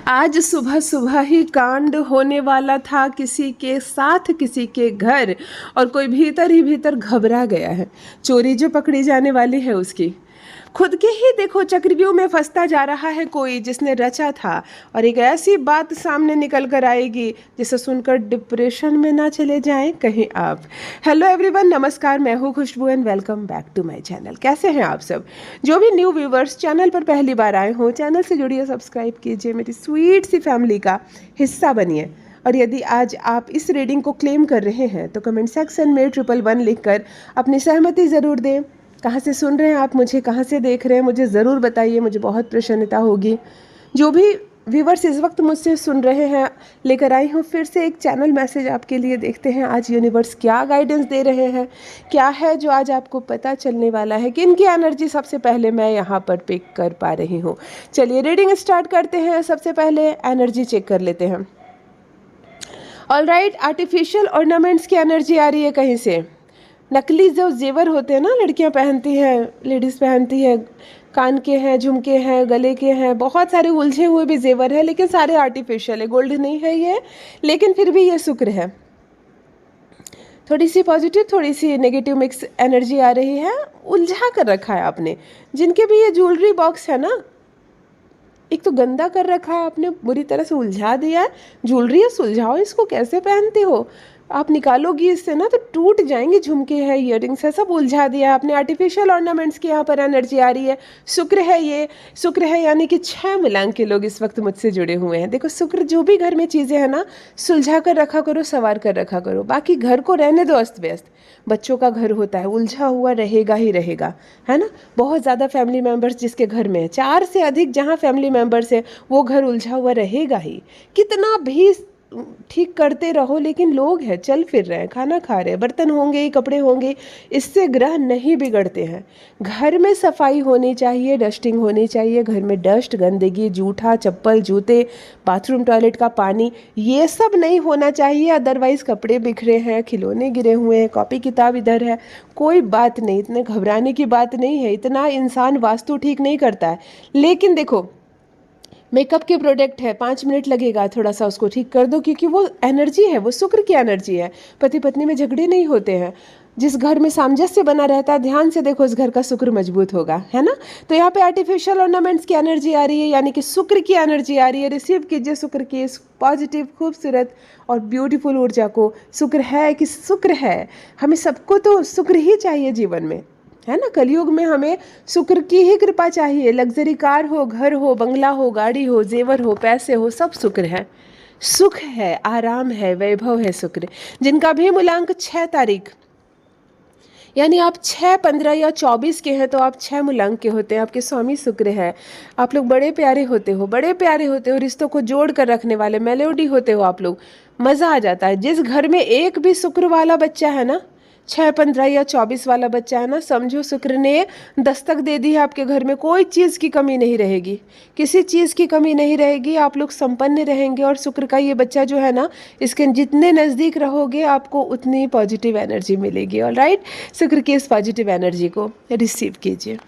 आज सुबह सुबह ही कांड होने वाला था किसी के साथ, किसी के घर, और कोई भीतर ही भीतर घबरा गया है। चोरी जो पकड़ी जाने वाली है उसकी खुद के ही देखो चक्रव्यूह में फंसता जा रहा है कोई जिसने रचा था, और एक ऐसी बात सामने निकल कर आएगी जिसे सुनकर डिप्रेशन में ना चले जाएं कहीं आप। हेलो एवरीवन, नमस्कार, मैं हूँ Khushboo and welcome back to my channel. कैसे हैं आप सब? जो भी न्यू व्यूवर्स चैनल पर पहली बार आए हों, चैनल से जुड़िए, सब्सक्राइब कीजिए, मेरी स्वीट सी फैमिली का हिस्सा बनिए। और यदि आज आप इस रीडिंग को क्लेम कर रहे हैं तो कमेंट सेक्शन में 111 लिखकर अपनी सहमति ज़रूर दें। कहाँ से सुन रहे हैं आप मुझे, कहाँ से देख रहे हैं, मुझे ज़रूर बताइए, मुझे बहुत प्रसन्नता होगी। जो भी व्यूवर्स इस वक्त मुझसे सुन रहे हैं, लेकर आई हूँ फिर से एक चैनल मैसेज आपके लिए। देखते हैं आज यूनिवर्स क्या गाइडेंस दे रहे हैं, क्या है जो आज आपको पता चलने वाला है, कि इनकी एनर्जी सबसे पहले मैं यहाँ पर पिक कर पा रही हूँ। चलिए रीडिंग स्टार्ट करते हैं। सबसे पहले एनर्जी चेक कर लेते हैं। ऑलराइट, आर्टिफिशियल ऑर्नामेंट्स की एनर्जी आ रही है कहीं से। नकली जो जेवर होते हैं ना, लड़कियां पहनती हैं, लेडीज़ पहनती हैं, कान के हैं, झुमके हैं, गले के हैं, बहुत सारे उलझे हुए भी जेवर है, लेकिन सारे आर्टिफिशियल है, गोल्ड नहीं है ये, लेकिन फिर भी ये शुक्र है। थोड़ी सी पॉजिटिव, थोड़ी सी नेगेटिव मिक्स एनर्जी आ रही है। उलझा कर रखा है आपने। जिनके भी ये ज्वेलरी बॉक्स है ना, एक तो गंदा कर रखा है आपने, बुरी तरह से उलझा दिया है। ज्वेलरी है, सुलझाओ इसको, कैसे पहनते हो आप? निकालोगी इससे ना तो टूट जाएंगे। झुमके है, इयररिंग्स है, सब उलझा दिया आपने। आर्टिफिशियल ऑर्नामेंट्स की यहाँ पर एनर्जी आ रही है। शुक्र है, ये शुक्र है, यानी कि 6 मिलान के लोग इस वक्त मुझसे जुड़े हुए हैं। देखो, शुक्र जो भी घर में चीज़ें हैं ना, सुलझा कर रखा करो, संवार कर रखा करो। बाकी घर को रहने दो अस्त व्यस्त। बच्चों का घर होता है, उलझा हुआ रहेगा ही रहेगा, है ना। बहुत ज़्यादा फैमिली मेम्बर्स जिसके घर में है, 4 से अधिक जहाँ फैमिली मेम्बर्स है, वो घर उलझा हुआ रहेगा ही। कितना भी ठीक करते रहो, लेकिन लोग हैं, चल फिर रहे हैं, खाना खा रहे हैं, बर्तन होंगे, कपड़े होंगे, इससे ग्रह नहीं बिगड़ते हैं। घर में सफाई होनी चाहिए, डस्टिंग होनी चाहिए। घर में डस्ट, गंदगी, जूठा, चप्पल, जूते, बाथरूम टॉयलेट का पानी, ये सब नहीं होना चाहिए। अदरवाइज कपड़े बिखरे हैं, खिलौने गिरे हुए हैं, कॉपी किताब इधर है, कोई बात नहीं, इतने घबराने की बात नहीं है। इतना इंसान वास्तु ठीक नहीं करता है। लेकिन देखो, मेकअप के प्रोडक्ट है, 5 मिनट लगेगा, थोड़ा सा उसको ठीक कर दो, क्योंकि वो एनर्जी है, वो शुक्र की एनर्जी है। पति पत्नी में झगड़े नहीं होते हैं। जिस घर में सामंजस्य बना रहता है, ध्यान से देखो, उस घर का शुक्र मजबूत होगा, है ना। तो यहाँ पे आर्टिफिशियल ऑर्नामेंट्स की एनर्जी आ रही है, यानी कि शुक्र की एनर्जी आ रही है। रिसीव कीजिए शुक्र की इस पॉजिटिव, खूबसूरत और ब्यूटीफुल ऊर्जा को। शुक्र है कि शुक्र है, हमें सबको तो शुक्र ही चाहिए जीवन में, है ना। कलयुग में हमें शुक्र की ही कृपा चाहिए। लग्जरी कार हो, घर हो, बंगला हो, गाड़ी हो, जेवर हो, पैसे हो, सब शुक्र है। सुख है, आराम है, वैभव है शुक्र। जिनका भी मूलांक 6 तारीख, यानी आप 6, 15 या 24 के हैं, तो आप 6 मूलांक के होते हैं। आपके स्वामी शुक्र है। आप लोग बड़े प्यारे होते हो, बड़े प्यारे होते हो, रिश्तों को जोड़ कर रखने वाले मेलोडी होते हो आप लोग। मज़ा आ जाता है। जिस घर में एक भी शुक्र वाला बच्चा है ना, 6, 15 या 24 वाला बच्चा है ना, समझो शुक्र ने दस्तक दे दी है आपके घर में। कोई चीज़ की कमी नहीं रहेगी, किसी चीज़ की कमी नहीं रहेगी। आप लोग संपन्न रहेंगे। और शुक्र का ये बच्चा जो है ना, इसके जितने नज़दीक रहोगे आपको उतनी पॉजिटिव एनर्जी मिलेगी। ऑलराइट, शुक्र की इस पॉजिटिव एनर्जी को रिसीव कीजिए।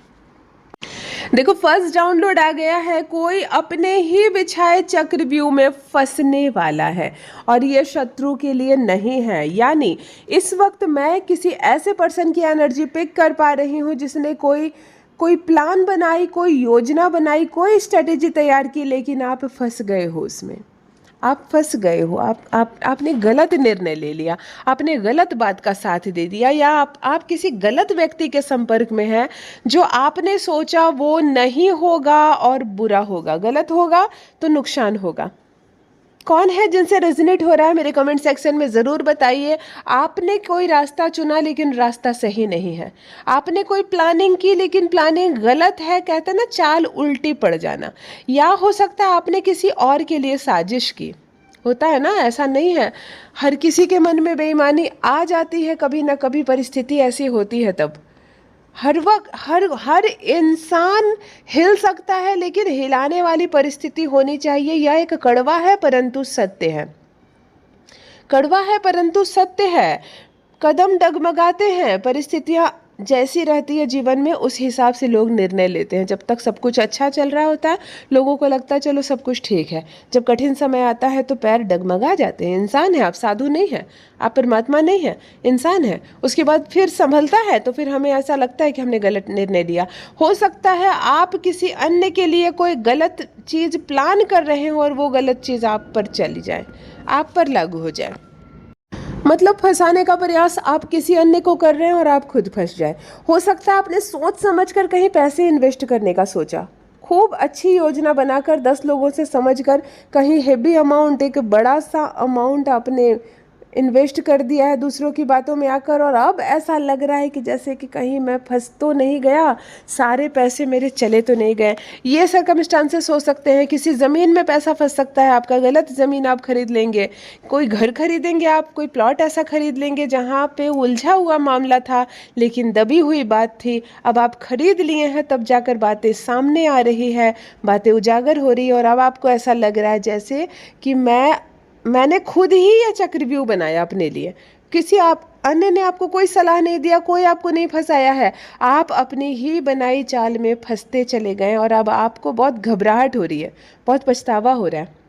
देखो, फर्स्ट डाउनलोड आ गया है। कोई अपने ही बिछाए चक्रव्यूह में फंसने वाला है, और ये शत्रु के लिए नहीं है। यानी इस वक्त मैं किसी ऐसे पर्सन की एनर्जी पिक कर पा रही हूँ जिसने कोई प्लान बनाई, कोई योजना बनाई, कोई स्ट्रेटेजी तैयार की, लेकिन आप फंस गए हो उसमें। आप फंस गए हो। आपने गलत निर्णय ले लिया, आपने गलत बात का साथ दे दिया, या आप किसी गलत व्यक्ति के संपर्क में हैं। जो आपने सोचा वो नहीं होगा और बुरा होगा, गलत होगा तो नुकसान होगा। कौन है जिनसे रेजोनेट हो रहा है, मेरे कमेंट सेक्शन में ज़रूर बताइए। आपने कोई रास्ता चुना, लेकिन रास्ता सही नहीं है। आपने कोई प्लानिंग की, लेकिन प्लानिंग गलत है। कहते हैं ना, चाल उल्टी पड़ जाना। या हो सकता है आपने किसी और के लिए साजिश की। होता है ना, ऐसा नहीं है। हर किसी के मन में बेईमानी आ जाती है, कभी ना कभी परिस्थिति ऐसी होती है। तब हर वक्त हर इंसान हिल सकता है, लेकिन हिलाने वाली परिस्थिति होनी चाहिए। यह एक कड़वा है परंतु सत्य है। कड़वा है परंतु सत्य है। कदम डगमगाते हैं, परिस्थितियां जैसी रहती है जीवन में उस हिसाब से लोग निर्णय लेते हैं। जब तक सब कुछ अच्छा चल रहा होता है लोगों को लगता है चलो सब कुछ ठीक है, जब कठिन समय आता है तो पैर डगमगा जाते हैं। इंसान है आप, साधु नहीं है आप, परमात्मा नहीं है, इंसान है। उसके बाद फिर संभलता है तो फिर हमें ऐसा लगता है कि हमने गलत निर्णय लिया। हो सकता है आप किसी अन्य के लिए कोई गलत चीज़ प्लान कर रहे हो और वो गलत चीज़ आप पर चली जाए, आप पर लागू हो जाए। मतलब फंसाने का प्रयास आप किसी अन्य को कर रहे हैं और आप खुद फंस जाए। हो सकता है आपने सोच समझकर कहीं पैसे इन्वेस्ट करने का सोचा, खूब अच्छी योजना बनाकर 10 लोगों से समझकर कहीं हेवी अमाउंट, एक बड़ा सा अमाउंट आपने इन्वेस्ट कर दिया है दूसरों की बातों में आकर, और अब ऐसा लग रहा है कि जैसे कि कहीं मैं फंस तो नहीं गया, सारे पैसे मेरे चले तो नहीं गए। ये सर्कमस्टांसेस हो सकते हैं। किसी ज़मीन में पैसा फंस सकता है आपका, गलत ज़मीन आप खरीद लेंगे, कोई घर खरीदेंगे आप, कोई प्लॉट ऐसा खरीद लेंगे जहाँ पे उलझा हुआ मामला था लेकिन दबी हुई बात थी। अब आप खरीद लिए हैं तब जाकर बातें सामने आ रही है, बातें उजागर हो रही है, और अब आपको ऐसा लग रहा है जैसे कि मैंने खुद ही ये चक्रव्यूह बनाया अपने लिए। किसी आप अन्य ने आपको कोई सलाह नहीं दिया, कोई आपको नहीं फंसाया है, आप अपनी ही बनाई चाल में फंसते चले गए और अब आपको बहुत घबराहट हो रही है, बहुत पछतावा हो रहा है।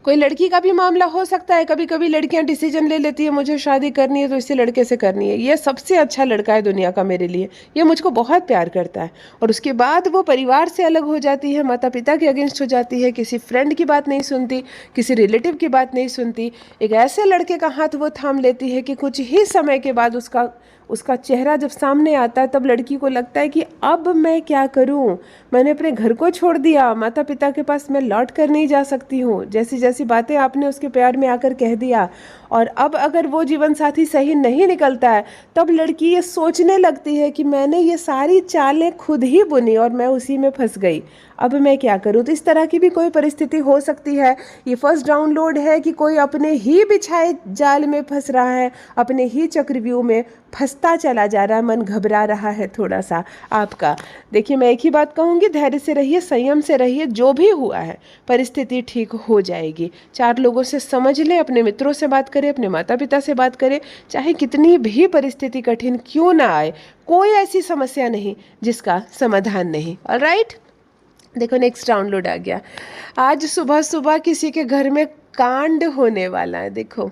कोई लड़की का भी मामला हो सकता है। कभी कभी लड़कियां डिसीजन ले लेती है मुझे शादी करनी है तो इसी लड़के से करनी है, ये सबसे अच्छा लड़का है दुनिया का मेरे लिए, ये मुझको बहुत प्यार करता है, और उसके बाद वो परिवार से अलग हो जाती है, माता पिता के अगेंस्ट हो जाती है, किसी फ्रेंड की बात नहीं सुनती, किसी रिलेटिव की बात नहीं सुनती। एक ऐसे लड़के का हाथ वो थाम लेती है कि कुछ ही समय के बाद उसका चेहरा जब सामने आता है तब लड़की को लगता है कि अब मैं क्या करूं, मैंने अपने घर को छोड़ दिया, माता पिता के पास मैं लौट कर नहीं जा सकती हूँ, जैसी जैसी बातें आपने उसके प्यार में आकर कह दिया। और अब अगर वो जीवन साथी सही नहीं निकलता है तब लड़की ये सोचने लगती है कि मैंने ये सारी चालें खुद ही बुनी और मैं उसी में फंस गई, अब मैं क्या करूं। तो इस तरह की भी कोई परिस्थिति हो सकती है। ये फर्स्ट डाउनलोड है कि कोई अपने ही बिछाए जाल में फंस रहा है, अपने ही चक्रव्यूह में फंसता चला जा रहा है, मन घबरा रहा है थोड़ा सा आपका। देखिए मैं एक ही बात कहूँगी, धैर्य से रहिए, संयम से रहिए, जो भी हुआ है परिस्थिति ठीक हो जाएगी। 4 लोगों से समझ लें, अपने मित्रों से बात करें, अपने माता पिता से बात करें, चाहे कितनी भी परिस्थिति कठिन क्यों ना आए, कोई ऐसी समस्या नहीं जिसका समाधान नहीं। ऑलराइट, देखो नेक्स्ट डाउनलोड आ गया। आज सुबह सुबह किसी के घर में कांड होने वाला है। देखो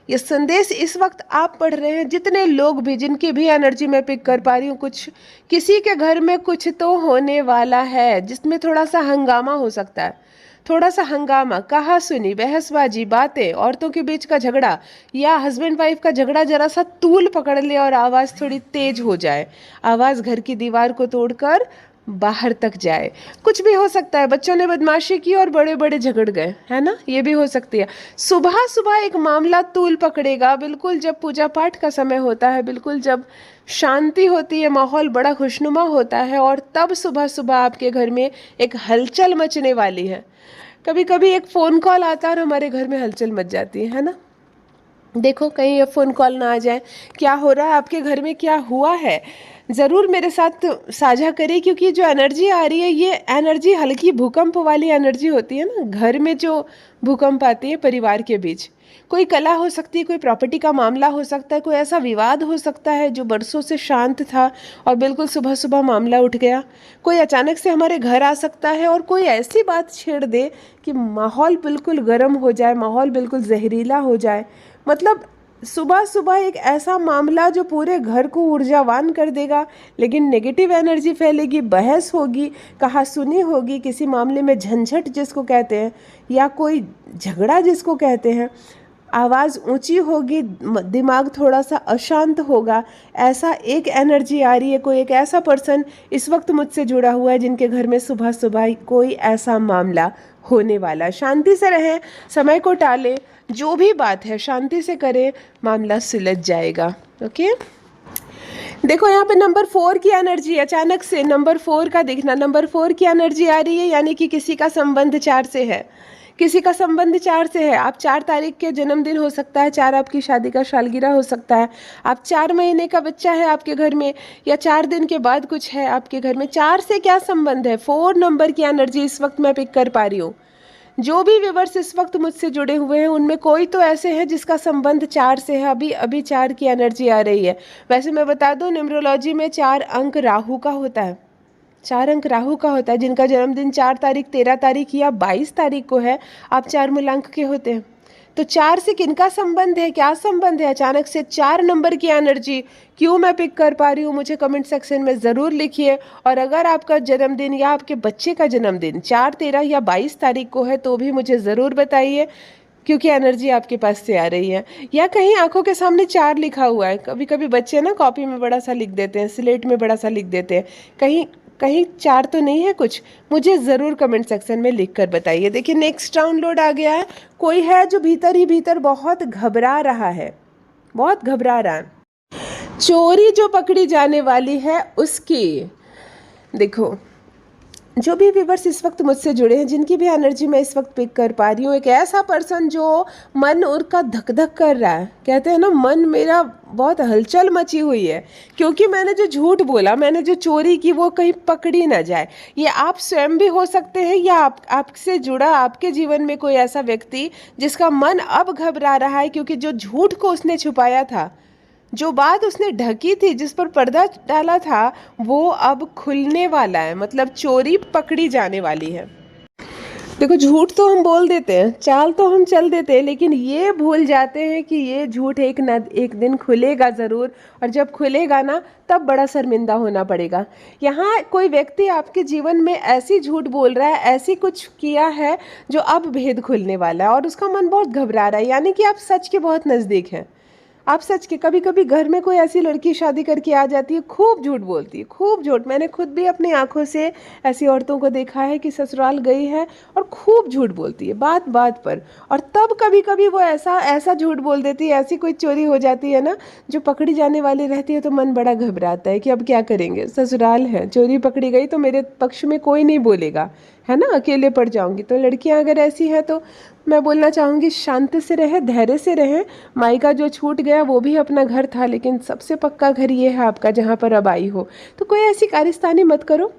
ये संदेश इस वक्त आप पढ़ रहे हैं, जितने लोग भी जिनकी भी एनर्जी मैं पिक कर पा रही हूँ, कुछ किसी के घर में कुछ तो होने वाला है जिसमें थोड़ा सा हंगामा हो सकता है, थोड़ा सा हंगामा, कहा सुनी, बहसबाजी, बातें, औरतों के बीच का झगड़ा, या हस्बैंड वाइफ का झगड़ा जरा सा तूल पकड़ ले और आवाज़ थोड़ी तेज हो जाए, आवाज़ घर की दीवार को तोड़कर बाहर तक जाए, कुछ भी हो सकता है। बच्चों ने बदमाशी की और बड़े बड़े झगड़ गए, है ना, ये भी हो सकती है। सुबह सुबह एक मामला तूल पकड़ेगा, बिल्कुल जब पूजा पाठ का समय होता है, बिल्कुल जब शांति होती है, माहौल बड़ा खुशनुमा होता है, और तब सुबह सुबह आपके घर में एक हलचल मचने वाली है। कभी कभी एक फ़ोन कॉल आता है और हमारे घर में हलचल मच जाती है ना। देखो कहीं ये फ़ोन कॉल ना आ जाए, क्या हो रहा है आपके घर में, क्या हुआ है, ज़रूर मेरे साथ साझा करें, क्योंकि जो एनर्जी आ रही है ये एनर्जी हल्की भूकंप वाली एनर्जी होती है ना। घर में जो भूकंप आती है परिवार के बीच, कोई कला हो सकती है, कोई प्रॉपर्टी का मामला हो सकता है, कोई ऐसा विवाद हो सकता है जो बरसों से शांत था और बिल्कुल सुबह सुबह मामला उठ गया। कोई अचानक से हमारे घर आ सकता है और कोई ऐसी बात छेड़ दे कि माहौल बिल्कुल गर्म हो जाए, माहौल बिल्कुल जहरीला हो जाए। मतलब सुबह सुबह एक ऐसा मामला जो पूरे घर को ऊर्जावान कर देगा, लेकिन नेगेटिव एनर्जी फैलेगी, बहस होगी, कहा सुनी होगी, किसी मामले में झंझट जिसको कहते हैं, या कोई झगड़ा जिसको कहते हैं, आवाज़ ऊंची होगी, दिमाग थोड़ा सा अशांत होगा। ऐसा एक एनर्जी आ रही है। कोई एक ऐसा पर्सन इस वक्त मुझसे जुड़ा हुआ है जिनके घर में सुबह सुबह कोई ऐसा मामला होने वाला है। शांति से रहें, समय को टालें, जो भी बात है शांति से करें, मामला सुलझ जाएगा। ओके, देखो यहाँ पे नंबर 4 की एनर्जी, अचानक से नंबर 4 का दिखना, नंबर 4 की एनर्जी आ रही है, यानी कि किसी का संबंध 4 से है, किसी का संबंध 4 से है। आप 4 तारीख के जन्मदिन हो सकता है, 4 आपकी शादी का सालगिरह हो सकता है, आप 4 महीने का बच्चा है आपके घर में, या 4 दिन के बाद कुछ है आपके घर में। 4 से क्या संबंध है, 4 नंबर की एनर्जी इस वक्त मैं पिक कर पा रही हूँ। जो भी व्यूवर्स इस वक्त मुझसे जुड़े हुए हैं उनमें कोई तो ऐसे हैं जिसका संबंध 4 से है। अभी अभी 4 की एनर्जी आ रही है। वैसे मैं बता दूं, न्यूमरोलॉजी में 4 अंक राहु का होता है। 4 अंक राहु का होता है। जिनका जन्मदिन 4 तारीख, 13 तारीख या 22 तारीख को है, आप 4 मूलांक के होते हैं। तो 4 से किनका संबंध है, क्या संबंध है? अचानक से 4 नंबर की एनर्जी क्यों मैं पिक कर पा रही हूँ, मुझे कमेंट सेक्शन में ज़रूर लिखिए। और अगर आपका जन्मदिन या आपके बच्चे का जन्मदिन 4, 13 या 22 तारीख को है तो भी मुझे ज़रूर बताइए, क्योंकि एनर्जी आपके पास से आ रही है। या कहीं आंखों के सामने 4 लिखा हुआ है। कभी कभी बच्चे ना कॉपी में बड़ा सा लिख देते हैं, स्लेट में बड़ा सा लिख देते हैं। कहीं कहीं 4 तो नहीं है कुछ, मुझे ज़रूर कमेंट सेक्शन में लिख कर बताइए। देखिए नेक्स्ट डाउनलोड आ गया है। कोई है जो भीतर ही भीतर बहुत घबरा रहा है, बहुत घबरा रहा है। चोरी जो पकड़ी जाने वाली है उसकी, देखो जो भी व्यूवर्स इस वक्त मुझसे जुड़े हैं, जिनकी भी एनर्जी मैं इस वक्त पिक कर पा रही हूँ, एक ऐसा पर्सन जो मन उनका धक धक कर रहा है। कहते हैं ना, मन मेरा बहुत हलचल मची हुई है, क्योंकि मैंने जो झूठ बोला, मैंने जो चोरी की, वो कहीं पकड़ी ना जाए। ये आप स्वयं भी हो सकते हैं या आपसे जुड़ा आपके जीवन में कोई ऐसा व्यक्ति जिसका मन अब घबरा रहा है, क्योंकि जो झूठ को उसने छुपाया था, जो बात उसने ढकी थी, जिस पर पर्दा डाला था, वो अब खुलने वाला है। मतलब चोरी पकड़ी जाने वाली है। देखो झूठ तो हम बोल देते हैं, चाल तो हम चल देते हैं, लेकिन ये भूल जाते हैं कि ये झूठ एक दिन खुलेगा ज़रूर। और जब खुलेगा ना, तब बड़ा शर्मिंदा होना पड़ेगा। यहाँ कोई व्यक्ति आपके जीवन में ऐसी झूठ बोल रहा है, ऐसी कुछ किया है जो अब भेद खुलने वाला है, और उसका मन बहुत घबरा रहा है। यानी कि आप सच के बहुत नज़दीक हैं। आप सच के, कभी कभी घर में कोई ऐसी लड़की शादी करके आ जाती है, खूब झूठ बोलती है, खूब झूठ। मैंने खुद भी अपनी आंखों से ऐसी औरतों को देखा है कि ससुराल गई है और खूब झूठ बोलती है बात बात पर। और तब कभी कभी वो ऐसा झूठ बोल देती है, ऐसी कोई चोरी हो जाती है ना जो पकड़ी जाने वाली रहती है, तो मन बड़ा घबराता है कि अब क्या करेंगे, ससुराल है, चोरी पकड़ी गई तो मेरे पक्ष में कोई नहीं बोलेगा, है ना, अकेले पड़ जाऊंगी। तो लड़कियां अगर ऐसी हैं तो मैं बोलना चाहूँगी, शांत से रहे, धैर्य से रहें। मायका जो छूट गया वो भी अपना घर था, लेकिन सबसे पक्का घर ये है आपका जहाँ पर अब आई हो। तो कोई ऐसी कारस्तानी मत करो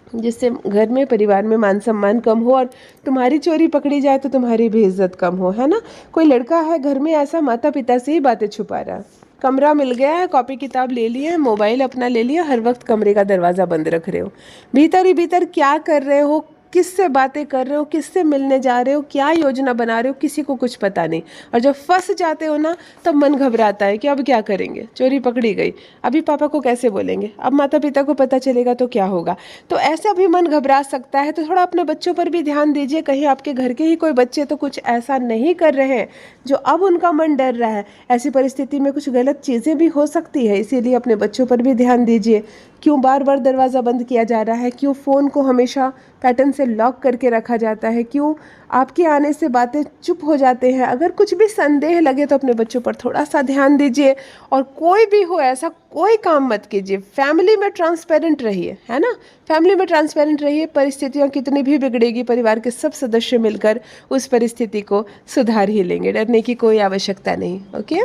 जिससे घर में, परिवार में मान सम्मान कम हो, और तुम्हारी चोरी पकड़ी जाए तो तुम्हारी भी इज्जत कम हो, है ना। कोई लड़का है घर में ऐसा, माता पिता से ही बातें छुपा रहा है। कमरा मिल गया है, कॉपी किताब ले लिए, मोबाइल अपना ले लिया, हर वक्त कमरे का दरवाज़ा बंद रख रहे हो। भीतर ही भीतर क्या कर रहे हो, किससे बातें कर रहे हो, किससे मिलने जा रहे हो, क्या योजना बना रहे हो, किसी को कुछ पता नहीं। और जब फंस जाते हो ना, तब मन घबराता है कि अब क्या करेंगे, चोरी पकड़ी गई, अभी पापा को कैसे बोलेंगे, अब माता पिता को पता चलेगा तो क्या होगा। तो ऐसा भी मन घबरा सकता है। तो थोड़ा अपने बच्चों पर भी ध्यान दीजिए, कहीं आपके घर के ही कोई बच्चे तो कुछ ऐसा नहीं कर रहे हैं जो अब उनका मन डर रहा है। ऐसी परिस्थिति में कुछ गलत चीज़ें भी हो सकती है, इसीलिए अपने बच्चों पर भी ध्यान दीजिए। क्यों बार बार दरवाज़ा बंद किया जा रहा है, क्यों फ़ोन को हमेशा पैटर्न से लॉक करके रखा जाता है, क्यों आपके आने से बातें चुप हो जाते हैं। अगर कुछ भी संदेह लगे तो अपने बच्चों पर थोड़ा सा ध्यान दीजिए। और कोई भी हो, ऐसा कोई काम मत कीजिए। फैमिली में ट्रांसपेरेंट रहिए, है ना, फैमिली में ट्रांसपेरेंट रहिए। परिस्थितियाँ कितनी भी बिगड़ेगी, परिवार के सब सदस्य मिलकर उस परिस्थिति को सुधार ही लेंगे, डरने की कोई आवश्यकता नहीं। ओके,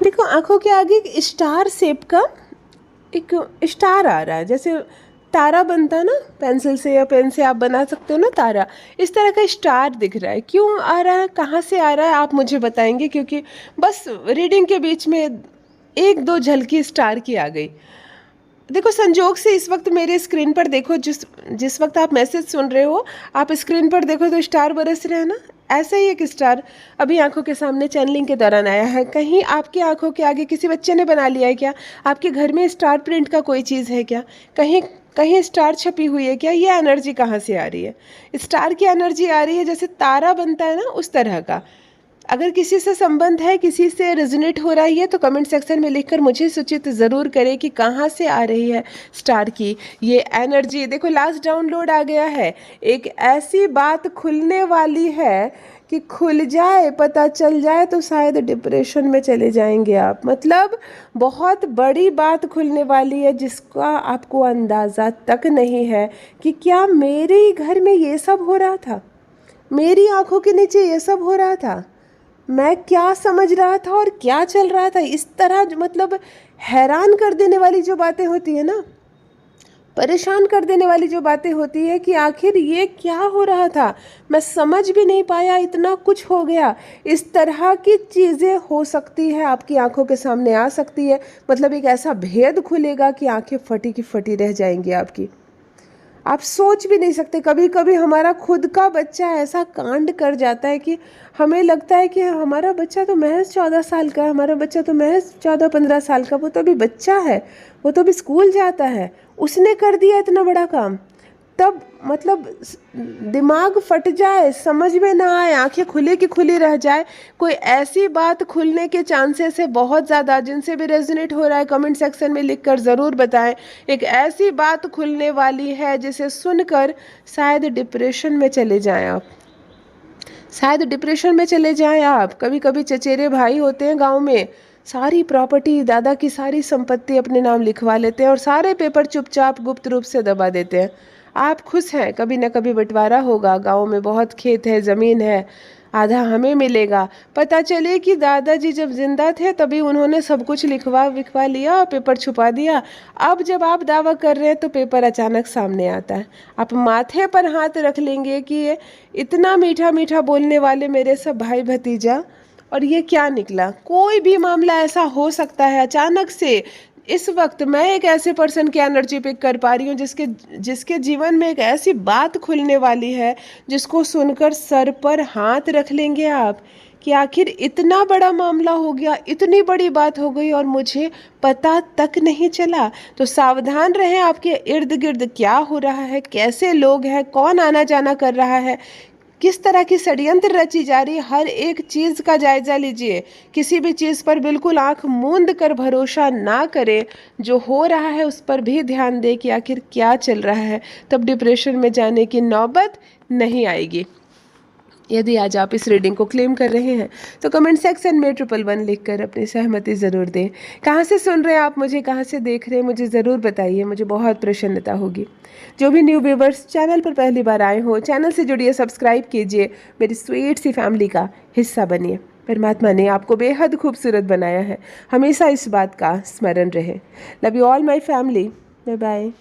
देखो आंखों के आगे एक स्टार शेप का एक स्टार आ रहा है, जैसे तारा बनता है ना, पेंसिल से या पेन से आप बना सकते हो ना तारा, इस तरह का स्टार दिख रहा है। क्यों आ रहा है, कहाँ से आ रहा है, आप मुझे बताएंगे, क्योंकि बस रीडिंग के बीच में एक दो झलकी स्टार की आ गई। देखो संजोग से इस वक्त मेरे स्क्रीन पर देखो, जिस वक्त आप मैसेज सुन रहे हो, आप स्क्रीन पर देखो तो स्टार बरस रहे हैं ना। ऐसा ही एक स्टार अभी आंखों के सामने चैनलिंग के दौरान आया है। कहीं आपकी आंखों के आगे किसी बच्चे ने बना लिया है क्या? आपके घर में स्टार प्रिंट का कोई चीज़ है क्या? कहीं कहीं स्टार छपी हुई है क्या? ये एनर्जी कहाँ से आ रही है? स्टार की एनर्जी आ रही है, जैसे तारा बनता है ना, उस तरह का। अगर किसी से संबंध है, किसी से रेजोनेट हो रहा है तो कमेंट सेक्शन में लिखकर मुझे सूचित ज़रूर करें कि कहाँ से आ रही है स्टार की ये एनर्जी। देखो लास्ट डाउनलोड आ गया है। एक ऐसी बात खुलने वाली है कि खुल जाए, पता चल जाए तो शायद डिप्रेशन में चले जाएंगे आप। मतलब बहुत बड़ी बात खुलने वाली है जिसका आपको अंदाज़ा तक नहीं है कि क्या मेरे ही घर में ये सब हो रहा था, मेरी आंखों के नीचे ये सब हो रहा था, मैं क्या समझ रहा था और क्या चल रहा था। इस तरह मतलब हैरान कर देने वाली जो बातें होती है ना, परेशान कर देने वाली जो बातें होती है कि आखिर ये क्या हो रहा था, मैं समझ भी नहीं पाया, इतना कुछ हो गया। इस तरह की चीज़ें हो सकती है, आपकी आंखों के सामने आ सकती है। मतलब एक ऐसा भेद खुलेगा कि आंखें फटी की फटी रह जाएंगी आपकी। आप सोच भी नहीं सकते, कभी कभी हमारा खुद का बच्चा ऐसा कांड कर जाता है कि हमें लगता है कि हमारा बच्चा तो महज 14 साल का है, हमारा बच्चा तो महज 14-15 साल का, वो तो अभी बच्चा है, वो तो अभी स्कूल जाता है, उसने कर दिया इतना बड़ा काम। तब मतलब दिमाग फट जाए, समझ में ना आए, आंखें खुली की खुली रह जाए। कोई ऐसी बात खुलने के चांसेस है बहुत ज़्यादा। जिनसे भी रेजोनेट हो रहा है कमेंट सेक्शन में लिखकर ज़रूर बताएं। एक ऐसी बात खुलने वाली है जिसे सुनकर शायद डिप्रेशन में चले जाएं आप, शायद डिप्रेशन में चले जाएं आप। कभी कभी चचेरे भाई होते हैं गाँव में, सारी प्रॉपर्टी, दादा की सारी संपत्ति अपने नाम लिखवा लेते हैं और सारे पेपर चुपचाप गुप्त रूप से दबा देते हैं। आप खुश हैं, कभी ना कभी बंटवारा होगा, गांव में बहुत खेत है, ज़मीन है, आधा हमें मिलेगा। पता चले कि दादाजी जब जिंदा थे तभी उन्होंने सब कुछ लिखवा विखवा लिया और पेपर छुपा दिया। अब जब आप दावा कर रहे हैं तो पेपर अचानक सामने आता है। आप माथे पर हाथ रख लेंगे कि ये इतना मीठा मीठा बोलने वाले मेरे सब भाई भतीजा, और ये क्या निकला। कोई भी मामला ऐसा हो सकता है अचानक से। इस वक्त मैं एक ऐसे पर्सन की एनर्जी पिक कर पा रही हूँ जिसके जिसके जीवन में एक ऐसी बात खुलने वाली है जिसको सुनकर सर पर हाथ रख लेंगे आप कि आखिर इतना बड़ा मामला हो गया, इतनी बड़ी बात हो गई और मुझे पता तक नहीं चला। तो सावधान रहें, आपके इर्द गिर्द क्या हो रहा है, कैसे लोग हैं, कौन आना जाना कर रहा है, किस तरह की षड्यंत्र रची जा रही है, हर एक चीज़ का जायजा लीजिए। किसी भी चीज़ पर बिल्कुल आंख मूंद कर भरोसा ना करें। जो हो रहा है उस पर भी ध्यान दें कि आखिर क्या चल रहा है, तब डिप्रेशन में जाने की नौबत नहीं आएगी। यदि आज आप इस रीडिंग को क्लेम कर रहे हैं तो कमेंट सेक्शन में 111 लिखकर अपनी सहमति ज़रूर दें। कहाँ से सुन रहे हैं आप मुझे, कहाँ से देख रहे हैं, मुझे ज़रूर बताइए, मुझे बहुत प्रसन्नता होगी। जो भी न्यू व्यूवर्स चैनल पर पहली बार आए हो, चैनल से जुड़िए, सब्सक्राइब कीजिए, मेरी स्वीट सी फैमिली का हिस्सा बनिए। परमात्मा ने आपको बेहद खूबसूरत बनाया है, हमेशा इस बात का स्मरण रहे। Love you all my family, bye bye.